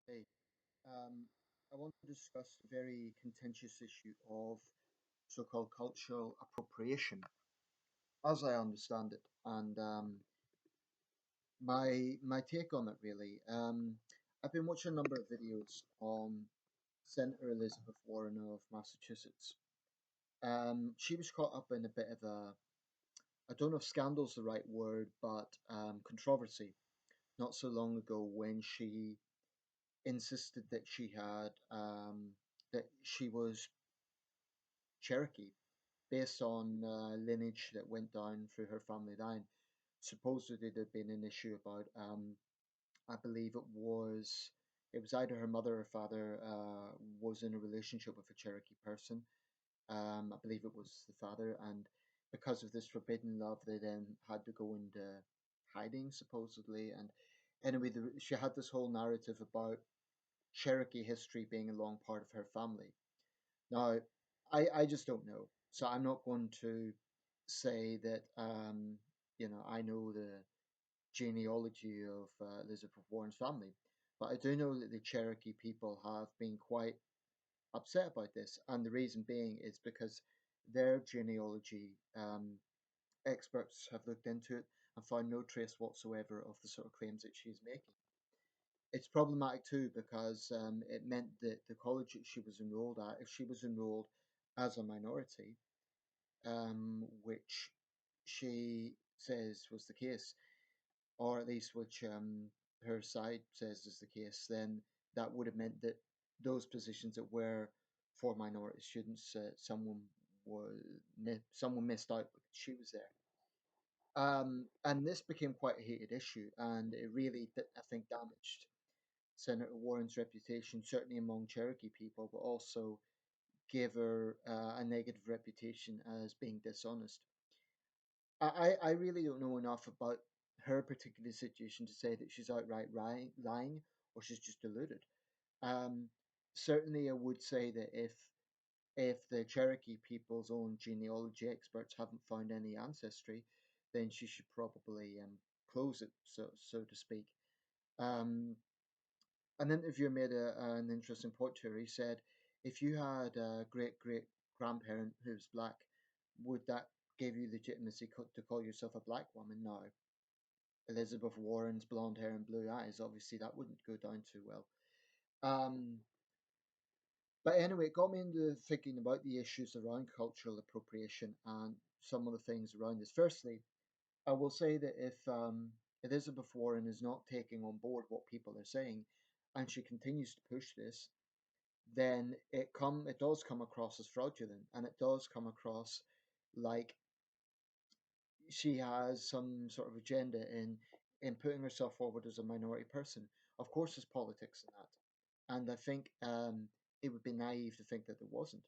Hey, I want to discuss the very contentious issue of so-called cultural appropriation, as I understand it, and my take on it really. I've been watching a number of videos on Senator Elizabeth Warren of Massachusetts. She was caught up in a bit of I don't know if scandal's the right word, but controversy not so long ago when she insisted that she was Cherokee based on lineage that went down through her family line. Supposedly there'd been an issue about, I believe it was either her mother or father was in a relationship with a Cherokee person. I believe it was the father, and because of this forbidden love, they then had to go into hiding supposedly. And anyway, she had this whole narrative about Cherokee history being a long part of her family. Now, I just don't know. So I'm not going to say that, I know the genealogy of Elizabeth Warren's family, but I do know that the Cherokee people have been quite upset about this. And the reason being is because their genealogy experts have looked into it and found no trace whatsoever of the sort of claims that she's making. It's problematic too because it meant that the college that she was enrolled at, if she was enrolled as a minority, which she says was the case, or at least which her side says is the case, then that would have meant that those positions that were for minority students, someone missed out because she was there. And this became quite a heated issue, and it really, I think, damaged Senator Warren's reputation, certainly among Cherokee people, but also gave her a negative reputation as being dishonest. I really don't know enough about her particular situation to say that she's outright lying or she's just deluded. Um, Certainly, I would say that if the Cherokee people's own genealogy experts haven't found any ancestry, then she should probably close it, so to speak. Um, an interviewer made an interesting point to her. He said, if you had a great great grandparent who was black, would that give you legitimacy to call yourself a black woman? No. Elizabeth Warren's blonde hair and blue eyes, obviously that wouldn't go down too well. Um, but anyway, it got me into thinking about the issues around cultural appropriation and some of the things around this. Firstly, I will say that if Elizabeth Warren is not taking on board what people are saying, and she continues to push this, then it does come across as fraudulent, and it does come across like she has some sort of agenda in putting herself forward as a minority person. Of course, there's politics in that, and I think it would be naive to think that there wasn't.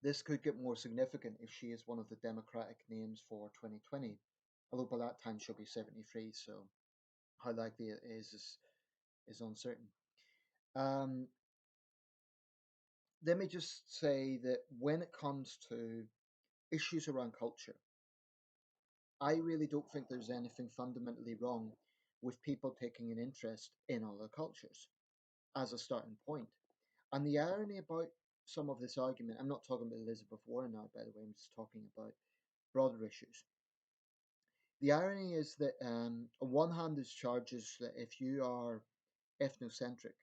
This could get more significant if she is one of the Democratic names for 2020, although by that time she'll be 73, so how likely it is uncertain. Um, Let me just say that when it comes to issues around culture, I really don't think there's anything fundamentally wrong with people taking an interest in other cultures as a starting point. And the irony about some of this argument, I'm not talking about Elizabeth Warren now, by the way, I'm just talking about broader issues. The irony is that, on one hand, there's charges that if you are ethnocentric,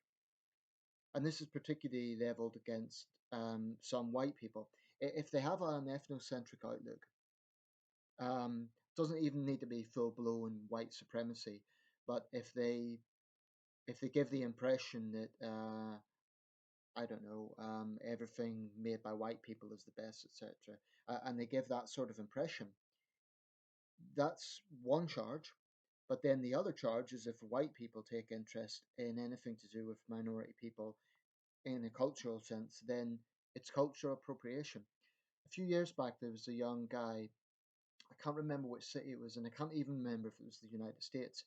and this is particularly leveled against some white people, if they have an ethnocentric outlook, doesn't even need to be full blown white supremacy, but if they give the impression that I don't know, everything made by white people is the best, etc., and they give that sort of impression, that's one charge. But then the other charge is if white people take interest in anything to do with minority people in a cultural sense, then it's cultural appropriation. A few years back, there was a young guy. I can't remember which city it was, and I can't even remember if it was the United States.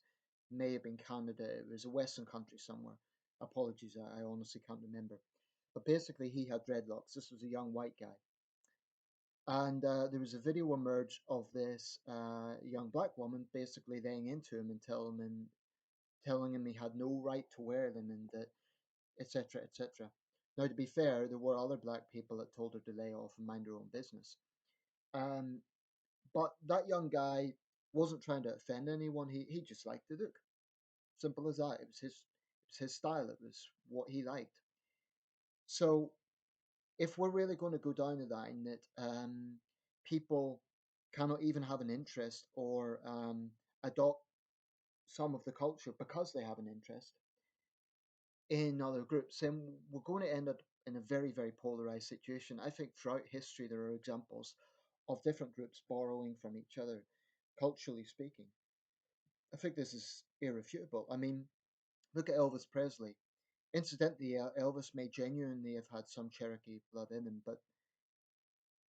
It may have been Canada. It was a Western country somewhere. Apologies, I honestly can't remember. But basically, he had dreadlocks. This was a young white guy. And there was a video emerged of this young black woman basically laying into him and telling him he had no right to wear them and that etc. etc. Now, to be fair, there were other black people that told her to lay off and mind her own business. Um, but that young guy wasn't trying to offend anyone. He just liked the look. Simple as that. It was his style. It was what he liked. So if we're really going to go down the line that people cannot even have an interest or adopt some of the culture because they have an interest in other groups, then we're going to end up in a very, very polarized situation. I think throughout history there are examples of different groups borrowing from each other, culturally speaking. I think this is irrefutable. I mean, look at Elvis Presley. Incidentally, Elvis may genuinely have had some Cherokee blood in him, but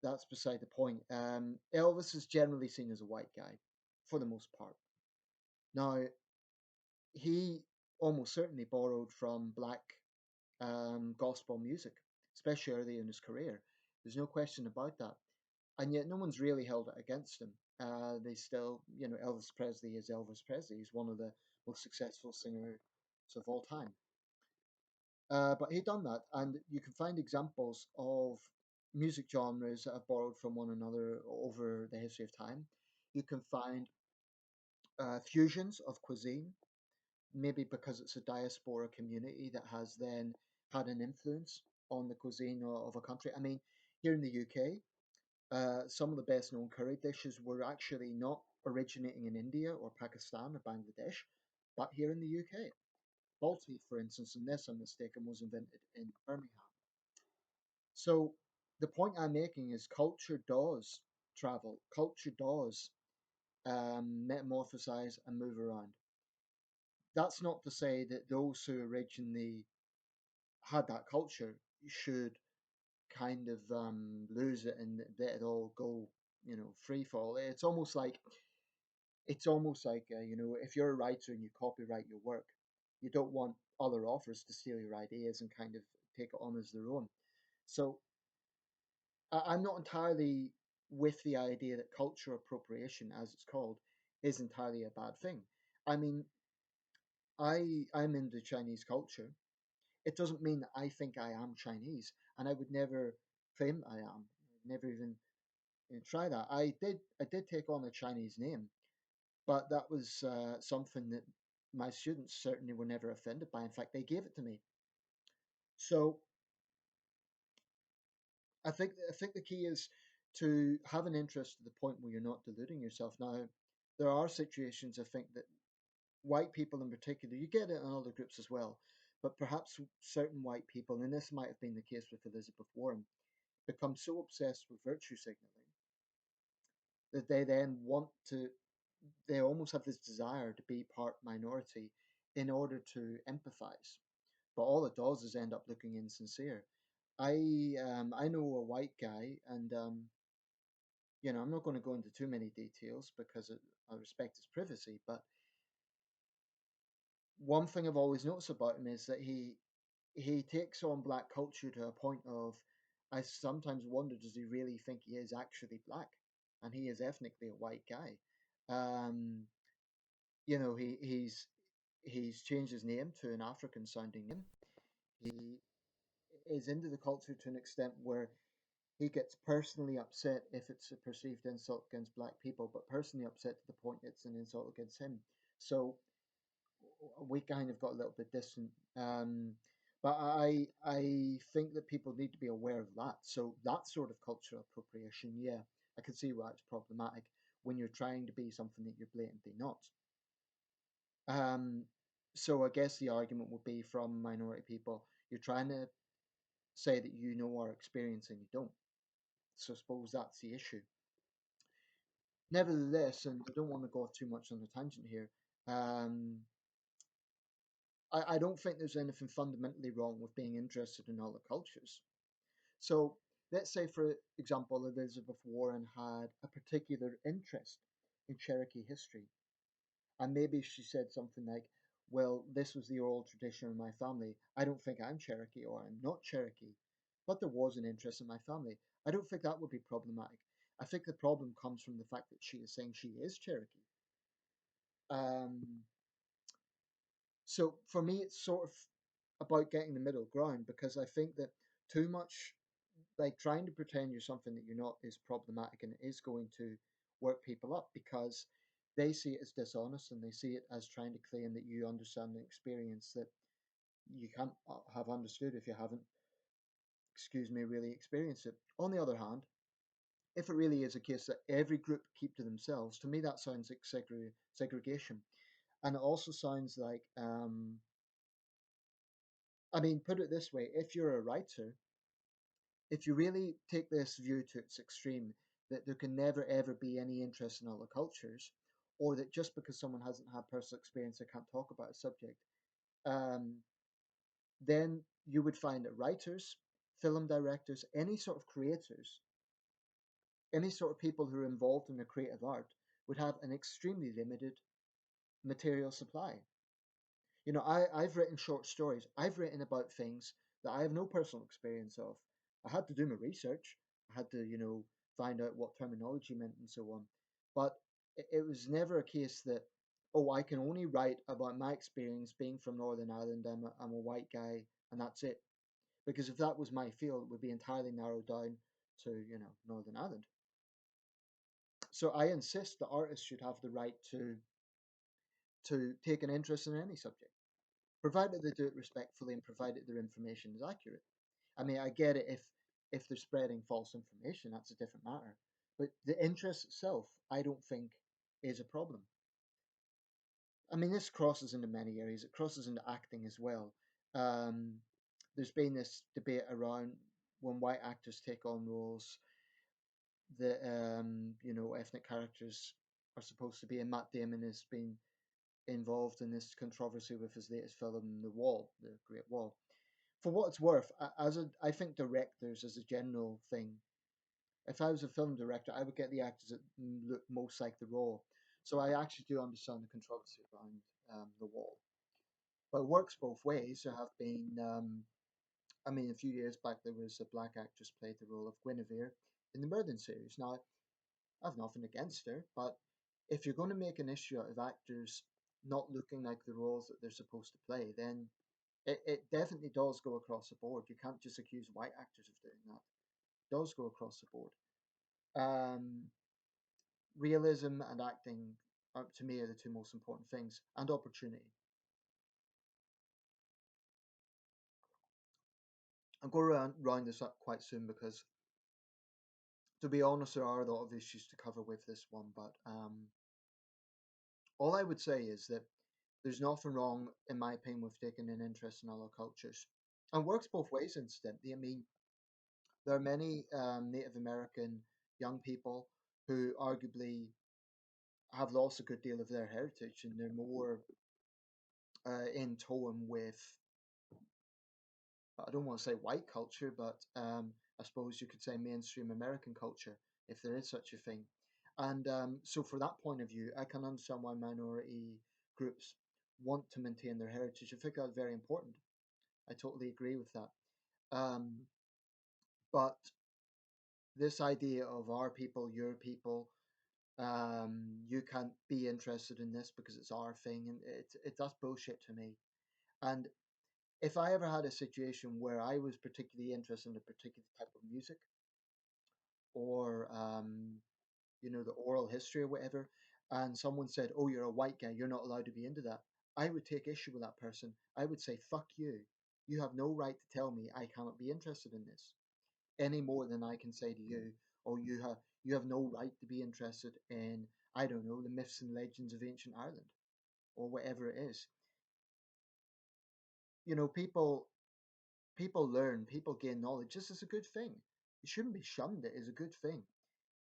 that's beside the point. Elvis is generally seen as a white guy, for the most part. Now, he almost certainly borrowed from black gospel music, especially early in his career. There's no question about that. And yet, no one's really held it against him. They still, Elvis Presley is Elvis Presley. He's one of the most successful singers of all time. But he done that, and you can find examples of music genres that have borrowed from one another over the history of time. You can find fusions of cuisine, maybe because it's a diaspora community that has then had an influence on the cuisine of a country. I mean, here in the UK, some of the best known curry dishes were actually not originating in India or Pakistan or Bangladesh, but here in the UK. Balti, for instance, unless I'm mistaken, was invented in Birmingham. So the point I'm making is culture does travel, culture does metamorphosize and move around. That's not to say that those who originally had that culture should kind of lose it and let it all go, free fall. It's almost like if you're a writer and you copyright your work, you don't want other authors to steal your ideas and kind of take it on as their own. So I'm not entirely with the idea that culture appropriation, as it's called, is entirely a bad thing. I mean, I'm into Chinese culture. It doesn't mean that I think I am Chinese, and I would never claim I am. Never even try that. I did take on a Chinese name, but that was something that my students certainly were never offended by. In fact, they gave it to me. So I think the key is to have an interest to the point where you're not deluding yourself. Now, there are situations I think that white people in particular, you get it in other groups as well, but perhaps certain white people, and this might have been the case with Elizabeth Warren, become so obsessed with virtue signaling that they then they almost have this desire to be part minority in order to empathize. But all it does is end up looking insincere. I know a white guy, and I'm not going to go into too many details because I respect his privacy. But one thing I've always noticed about him is that he takes on black culture to a point of I sometimes wonder, does he really think he is actually black, and he is ethnically a white guy. Um, he's changed his name to an African sounding name. He is into the culture to an extent where he gets personally upset if it's a perceived insult against black people, but personally upset to the point it's an insult against him. So we kind of got a little bit distant. But I think that people need to be aware of that. So that sort of cultural appropriation, yeah, I can see why it's problematic when you're trying to be something that you're blatantly not. Um, so I guess the argument would be from minority people, you're trying to say that you know our experience and you don't. So I suppose that's the issue. Nevertheless, and I don't want to go off too much on a tangent here, um, I don't think there's anything fundamentally wrong with being interested in other cultures. So let's say, for example, Elizabeth Warren had a particular interest in Cherokee history. And maybe she said something like, well, this was the oral tradition in my family. I don't think I'm Cherokee or I'm not Cherokee, but there was an interest in my family. I don't think that would be problematic. I think the problem comes from the fact that she is saying she is Cherokee. Um, so for me, it's sort of about getting the middle ground because I think that too much, like trying to pretend you're something that you're not, is problematic and it is going to work people up because they see it as dishonest and they see it as trying to claim that you understand an experience that you can't have understood if you haven't, excuse me, really experienced it. On the other hand, if it really is a case that every group keep to themselves, to me that sounds like segregation. And it also sounds like, I mean, put it this way: if you're a writer, if you really take this view to its extreme, that there can never ever be any interest in other cultures, or that just because someone hasn't had personal experience, they can't talk about a subject, um, then you would find that writers, film directors, any sort of creators, any sort of people who are involved in the creative art would have an extremely limited material supply. You know, I've written short stories. I've written about things that I have no personal experience of. I had to do my research. I had to, find out what terminology meant and so on. But it was never a case that, oh, I can only write about my experience being from Northern Ireland. I'm a white guy and that's it. Because if that was my field, it would be entirely narrowed down to, Northern Ireland. So I insist that artists should have the right to take an interest in any subject, provided they do it respectfully and provided their information is accurate. I mean, I get it if they're spreading false information, that's a different matter. But the interest itself, I don't think, is a problem. I mean, this crosses into many areas. It crosses into acting as well. Um, there's been this debate around when white actors take on roles that ethnic characters are supposed to be, and Matt Damon has been involved in this controversy with his latest film, The Wall, The Great Wall. For what it's worth, I think directors, as a general thing, if I was a film director, I would get the actors that look most like the role. So I actually do understand the controversy around The Wall. But it works both ways. There have been, I mean, a few years back, there was a black actress played the role of Guinevere in the Merlin series. Now, I have nothing against her, but if you're going to make an issue out of actors not looking like the roles that they're supposed to play, then it definitely does go across the board. You can't just accuse white actors of doing that. It does go across the board. Um, Realism and acting, to me, are the two most important things, and opportunity. I'm going to round this up quite soon because, to be honest, there are a lot of issues to cover with this one. But all I would say is that there's nothing wrong, in my opinion, with taking an interest in other cultures. And it works both ways, incidentally. I mean, there are many Native American young people who arguably have lost a good deal of their heritage and they're more in tone with, I don't want to say white culture, but I suppose you could say mainstream American culture, if there is such a thing. And so, for that point of view, I can understand why minority groups want to maintain their heritage. I think that's very important. I totally agree with that. Um, but this idea of our people, your people, you can't be interested in this because it's our thing, and that's bullshit to me. And if I ever had a situation where I was particularly interested in a particular type of music or the oral history or whatever, and someone said, "Oh, you're a white guy, you're not allowed to be into that," I would take issue with that person. I would say, "Fuck you. You have no right to tell me I cannot be interested in this any more than I can say to you, oh, you have no right to be interested in, I don't know, the myths and legends of ancient Ireland or whatever it is." You know, people learn, people gain knowledge. This is a good thing. It shouldn't be shunned. It is a good thing.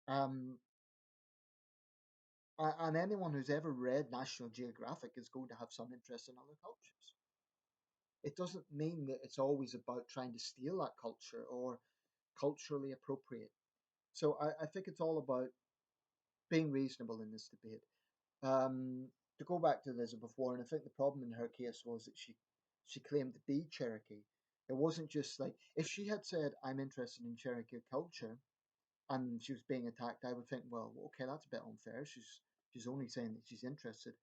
Um, and anyone who's ever read National Geographic is going to have some interest in other cultures. It doesn't mean that it's always about trying to steal that culture or culturally appropriate. So I think it's all about being reasonable in this debate. Um, to go back to Elizabeth Warren, I think the problem in her case was that she claimed to be Cherokee. It wasn't just like, if she had said, "I'm interested in Cherokee culture," and she was being attacked, I would think, well, okay, that's a bit unfair. She's only saying that she's interested,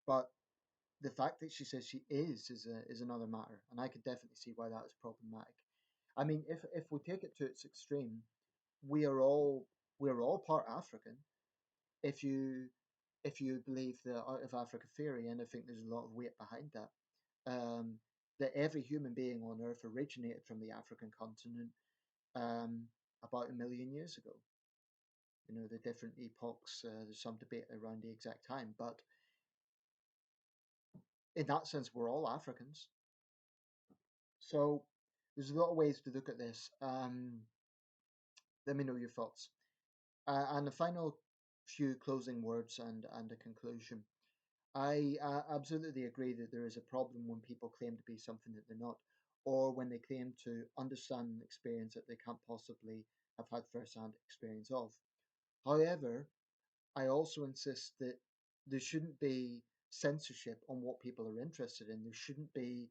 but the fact that she says she is another matter, and I could definitely see why that is problematic. I mean, if we take it to its extreme, we are all we're all part African. If you if you believe the out of Africa theory, and I think there's a lot of weight behind that, um, that every human being on Earth originated from the African continent um, about 1 million years ago. You know, the different epochs. There's some debate around the exact time, but in that sense, we're all Africans. So there's a lot of ways to look at this. Let me know your thoughts. And the final few closing words and a conclusion. I absolutely agree that there is a problem when people claim to be something that they're not, or when they claim to understand an experience that they can't possibly have had first-hand experience of. However, I also insist that there shouldn't be censorship on what people are interested in. There shouldn't be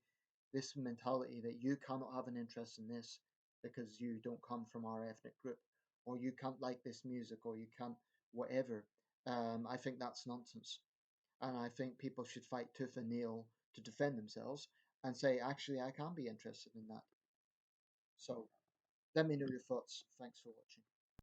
this mentality that you cannot have an interest in this because you don't come from our ethnic group, or you can't like this music, or you can't whatever. I think that's nonsense. And I think people should fight tooth and nail to defend themselves and say, actually, I can be interested in that. So let me know your thoughts. Thanks for watching.